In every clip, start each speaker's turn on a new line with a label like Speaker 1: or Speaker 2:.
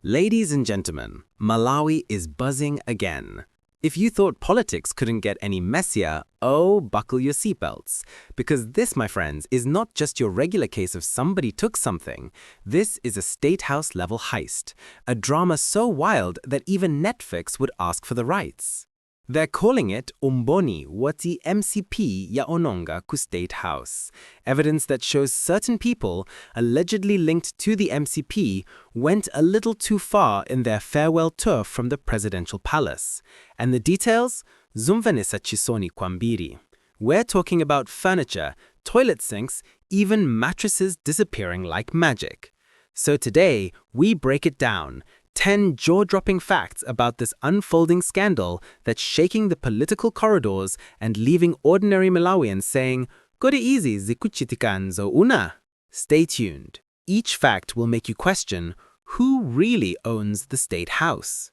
Speaker 1: Ladies and gentlemen, Malawi is buzzing again. If you thought politics couldn't get any messier, oh, buckle your seatbelts. Because this, my friends, is not just your regular case of somebody took something. This is a State House level heist. A drama so wild that even Netflix would ask for the rights. They're calling it UMBONI, WOTI, MCP, YAONONGA ku State House. Evidence that shows certain people, allegedly linked to the MCP, went a little too far in their farewell tour from the presidential palace. And the details? ZOMVESA CHISONI KWAMBILI. We're talking about furniture, toilet sinks, even mattresses disappearing like magic. So today, we break it down. 10 jaw-dropping facts about this unfolding scandal that's shaking the political corridors and leaving ordinary Malawians saying, "Kodi easy zikuchitikanzo una." Stay tuned. Each fact will make you question who really owns the State House.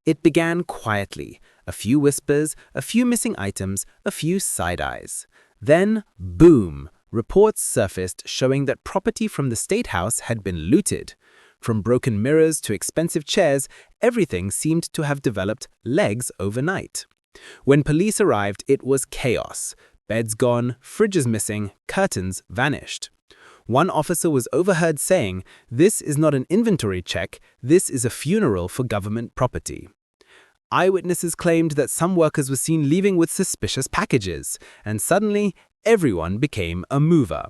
Speaker 1: It began quietly, a few whispers, a few missing items, a few side-eyes. Then, boom, reports surfaced showing that property from the State House had been looted. From broken mirrors to expensive chairs, everything seemed to have developed legs overnight. When police arrived, it was chaos. Beds gone, fridges missing, curtains vanished. One officer was overheard saying, "This is not an inventory check, this is a funeral for government property." Eyewitnesses claimed that some workers were seen leaving with suspicious packages, and suddenly, everyone became a mover.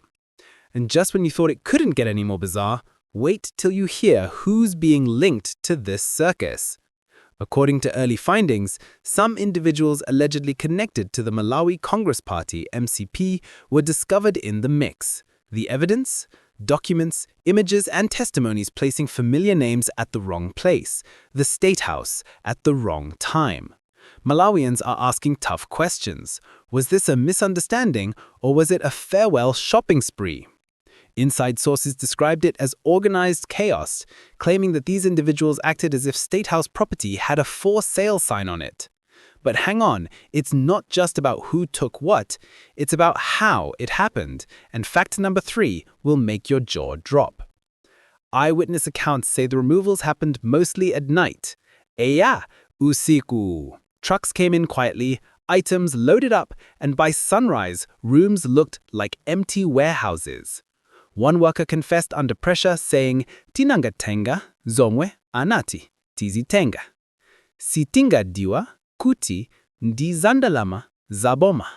Speaker 1: And just when you thought it couldn't get any more bizarre, wait till you hear who's being linked to this circus. According to early findings, some individuals allegedly connected to the Malawi Congress Party, MCP, were discovered in the mix. The evidence? Documents, images, and testimonies placing familiar names at the wrong place, the State House, at the wrong time. Malawians are asking tough questions. Was this a misunderstanding, or was it a farewell shopping spree? Inside sources described it as organized chaos, claiming that these individuals acted as if State House property had a for sale sign on it. But hang on, it's not just about who took what, it's about how it happened, and fact number 3 will make your jaw drop. Eyewitness accounts say the removals happened mostly at night. Eya, usiku. Trucks came in quietly, items loaded up, and by sunrise, rooms looked like empty warehouses. One worker confessed under pressure, saying, "Tinanga tenga, zomwe, anati, tizi tenga. Sitinga diwa, kuti, ndi zandalama, zaboma."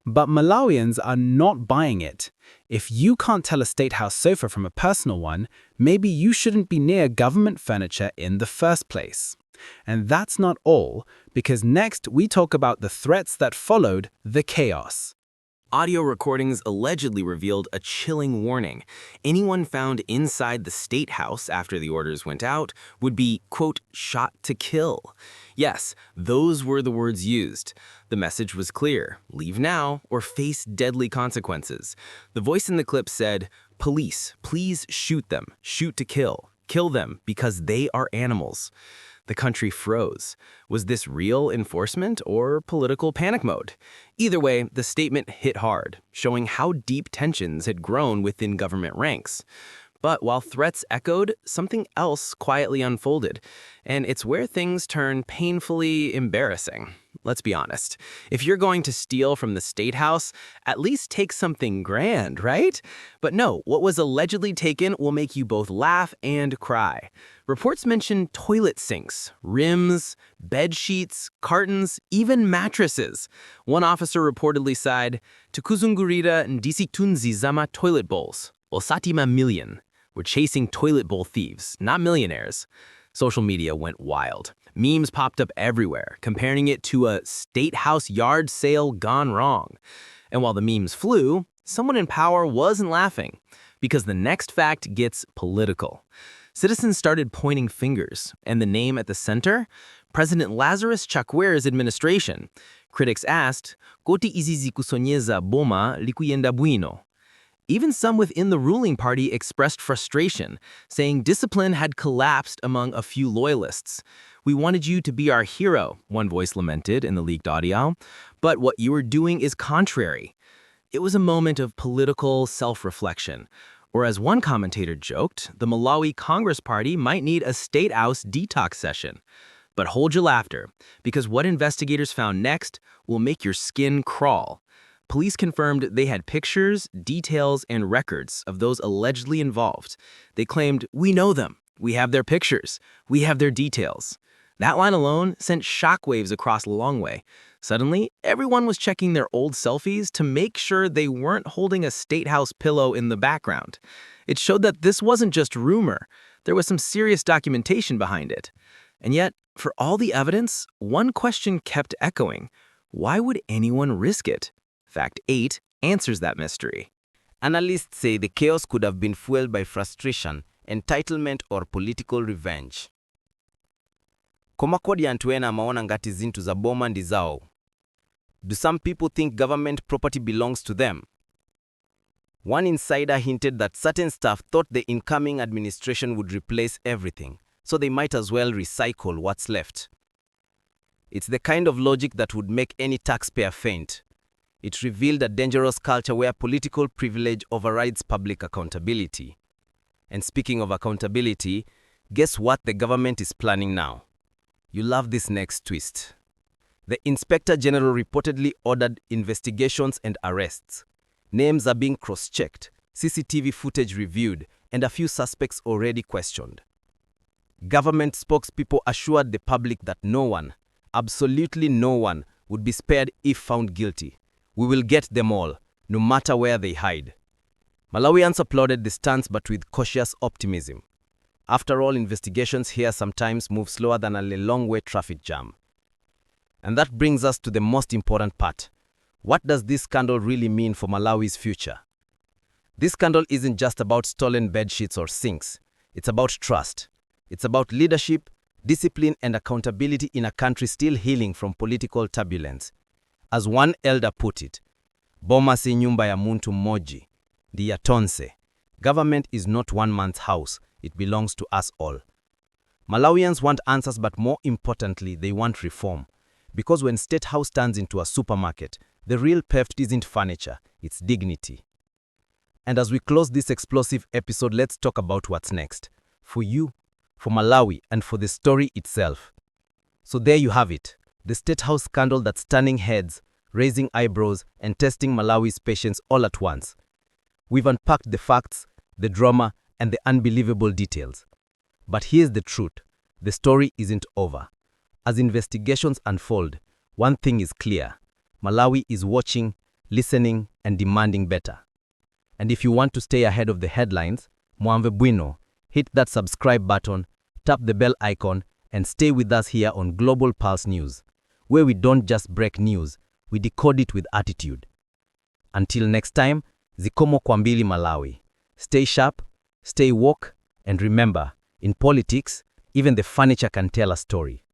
Speaker 1: But Malawians are not buying it. If you can't tell a State House sofa from a personal one, maybe you shouldn't be near government furniture in the first place. And that's not all, because next we talk about the threats that followed the chaos.
Speaker 2: Audio recordings allegedly revealed a chilling warning. Anyone found inside the State House after the orders went out would be, quote, shot to kill. Yes, those were the words used. The message was clear: leave now or face deadly consequences. The voice in the clip said, "Police, please shoot them, shoot to kill. Kill them because they are animals." The country froze. Was this real enforcement or political panic mode? Either way, the statement hit hard, showing how deep tensions had grown within government ranks. But while threats echoed, something else quietly unfolded, and it's where things turn painfully embarrassing. Let's be honest. If you're going to steal from the State House, at least take something grand, right? But no, what was allegedly taken will make you both laugh and cry. Reports mention toilet sinks, rims, bed sheets, cartons, even mattresses. One officer reportedly sighed, "Tukuzungurira ndisitunzi zama toilet bowls, osatima million." We're chasing toilet bowl thieves, not millionaires. Social media went wild. Memes popped up everywhere, comparing it to a State House yard sale gone wrong. And while the memes flew, someone in power wasn't laughing, because the next fact gets political. Citizens started pointing fingers, and the name at the center? President Lazarus Chakwera's administration. Critics asked, "Koti izizi kusonyeza boma likuyenda bwino?" Even some within the ruling party expressed frustration, saying discipline had collapsed among a few loyalists. "We wanted you to be our hero," one voice lamented in the leaked audio, "but what you were doing is contrary." It was a moment of political self-reflection. Or as one commentator joked, the Malawi Congress Party might need a State House detox session. But hold your laughter, because what investigators found next will make your skin crawl. Police confirmed they had pictures, details, and records of those allegedly involved. They claimed, "We know them. We have their pictures. We have their details." That line alone sent shockwaves across Lilongwe. Suddenly, everyone was checking their old selfies to make sure they weren't holding a State House pillow in the background. It showed that this wasn't just rumor. There was some serious documentation behind it. And yet, for all the evidence, one question kept echoing. Why would anyone risk it? Fact 8 answers that mystery.
Speaker 3: Analysts say the chaos could have been fueled by frustration, entitlement, or political revenge. Koma kodi antwena maona ngati zintu za boma ndi zao. Do some people think government property belongs to them? One insider hinted that certain staff thought the incoming administration would replace everything, so they might as well recycle what's left. It's the kind of logic that would make any taxpayer faint. It revealed a dangerous culture where political privilege overrides public accountability. And speaking of accountability, guess what the government is planning now? You love this next twist. The Inspector General reportedly ordered investigations and arrests. Names are being cross-checked, CCTV footage reviewed, and a few suspects already questioned. Government spokespeople assured the public that no one, absolutely no one, would be spared if found guilty. We will get them all, no matter where they hide. Malawians applauded the stance, but with cautious optimism. After all, investigations here sometimes move slower than a Lilongwe traffic jam. And that brings us to the most important part. What does this scandal really mean for Malawi's future? This scandal isn't just about stolen bedsheets or sinks. It's about trust. It's about leadership, discipline, and accountability in a country still healing from political turbulence. As one elder put it, "Boma si nyumba ya muntu mmoja, ndi ya tonse." Government is not one man's house. It belongs to us all. Malawians want answers, but more importantly, they want reform. Because when State House turns into a supermarket, the real theft isn't furniture, it's dignity. And as we close this explosive episode, let's talk about what's next. For you, for Malawi, and for the story itself. So there you have it, the State House scandal that's turning heads, raising eyebrows, and testing Malawi's patience all at once. We've unpacked the facts, the drama, and the unbelievable details. But here's the truth. The story isn't over. As investigations unfold, one thing is clear. Malawi is watching, listening, and demanding better. And if you want to stay ahead of the headlines, Mwamve Bwino, hit that subscribe button, tap the bell icon, and stay with us here on Global Pulse News, where we don't just break news, we decode it with attitude. Until next time, Zikomo KWAMBILI Malawi. Stay sharp, stay woke, and remember, in politics, even the furniture can tell a story.